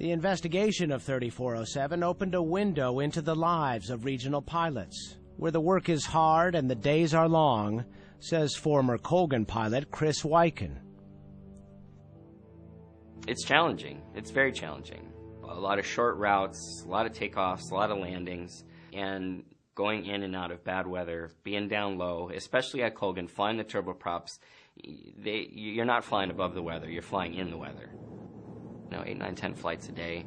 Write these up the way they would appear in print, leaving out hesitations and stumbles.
The investigation of 3407 opened a window into the lives of regional pilots, where the work is hard and the days are long, says former Colgan pilot Chris Wyken. It's challenging. It's very challenging. A lot of short routes, a lot of takeoffs, a lot of landings, and going in and out of bad weather, being down low, especially at Colgan, flying the turboprops. You're not flying above the weather, you're flying in the weather. 8, 9, 10 flights a day,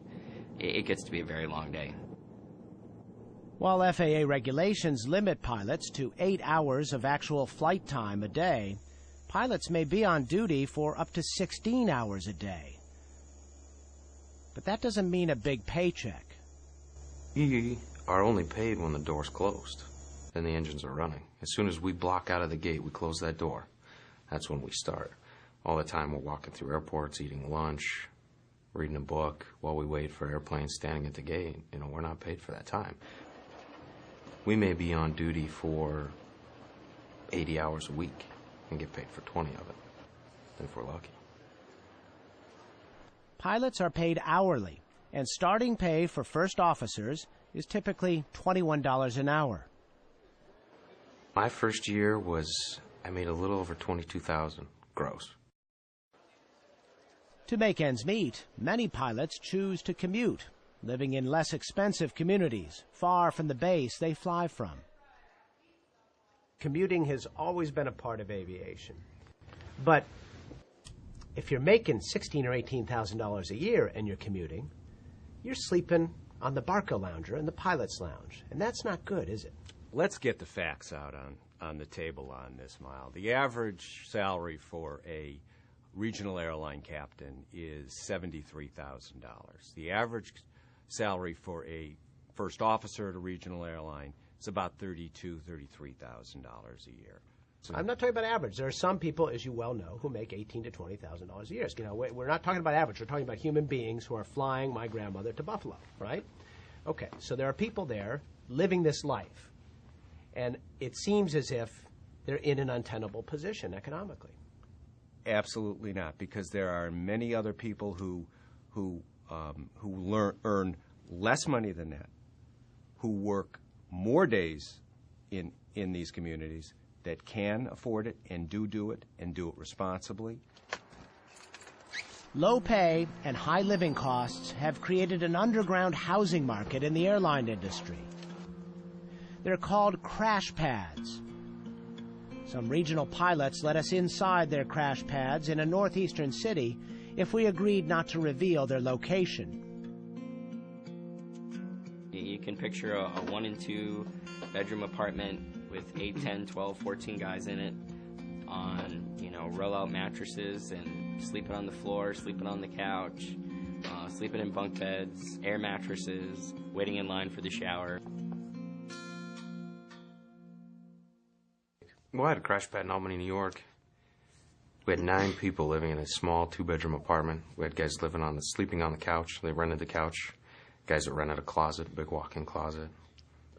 it gets to be a very long day. While FAA regulations limit pilots to 8 hours of actual flight time a day, pilots may be on duty for up to 16 hours a day. But that doesn't mean a big paycheck. You are only paid when the door's closed and the engines are running. As soon as we block out of the gate, we close that door. That's when we start. All the time we're walking through airports, eating lunch, reading a book while we wait for airplanes standing at the gate. We're not paid for that time. We may be on duty for 80 hours a week and get paid for 20 of it, if we're lucky. Pilots are paid hourly, and starting pay for first officers is typically $21 an hour. My first year I made a little over $22,000 gross. To make ends meet, many pilots choose to commute, living in less expensive communities, far from the base they fly from. Commuting has always been a part of aviation. But if you're making $16,000 or $18,000 a year and you're commuting, you're sleeping on the Barca lounger and the pilot's lounge. And that's not good, is it? Let's get the facts out on the table on this, Mile. The average salary for a regional airline captain is $73,000. The average salary for a first officer at a regional airline is about $32,000, $33,000 a year. So I'm not talking about average. There are some people, as you well know, who make $18,000 to $20,000 a year. We're not talking about average. We're talking about human beings who are flying my grandmother to Buffalo, right? Okay, so there are people there living this life, and it seems as if they're in an untenable position economically. Absolutely not, because there are many other people who earn less money than that, who work more days in these communities, that can afford it and do it and do it responsibly. Low pay and high living costs have created an underground housing market in the airline industry. They're called crash pads. Some regional pilots let us inside their crash pads in a northeastern city if we agreed not to reveal their location. You can picture a 1 and 2 bedroom apartment with 8, 10, 12, 14 guys in it on, roll-out mattresses and sleeping on the floor, sleeping on the couch, sleeping in bunk beds, air mattresses, waiting in line for the shower. Well, I had a crash pad in Albany, New York. We had 9 people living in a small 2-bedroom apartment. We had guys sleeping on the couch. They rented the couch. Guys that rented a closet, big walk-in closet.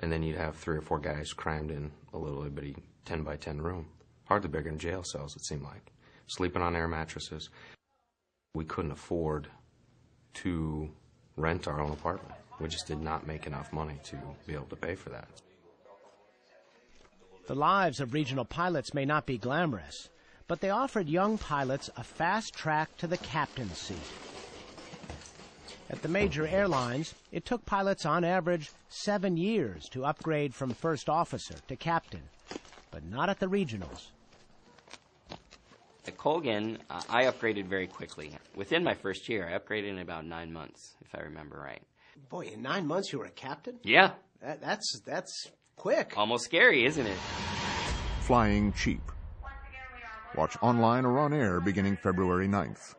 And then you'd have 3 or 4 guys crammed in a little bitty 10 by 10 room. Hardly bigger than jail cells, it seemed like. Sleeping on air mattresses. We couldn't afford to rent our own apartment. We just did not make enough money to be able to pay for that. The lives of regional pilots may not be glamorous, but they offered young pilots a fast track to the captain's seat. At the major airlines, it took pilots on average 7 years to upgrade from first officer to captain, but not at the regionals. At Colgan, I upgraded very quickly. Within my first year, I upgraded in about 9 months, if I remember right. Boy, in 9 months you were a captain? Yeah. That's quick. Almost scary, isn't it? Flying cheap. Watch online or on air beginning February 9th.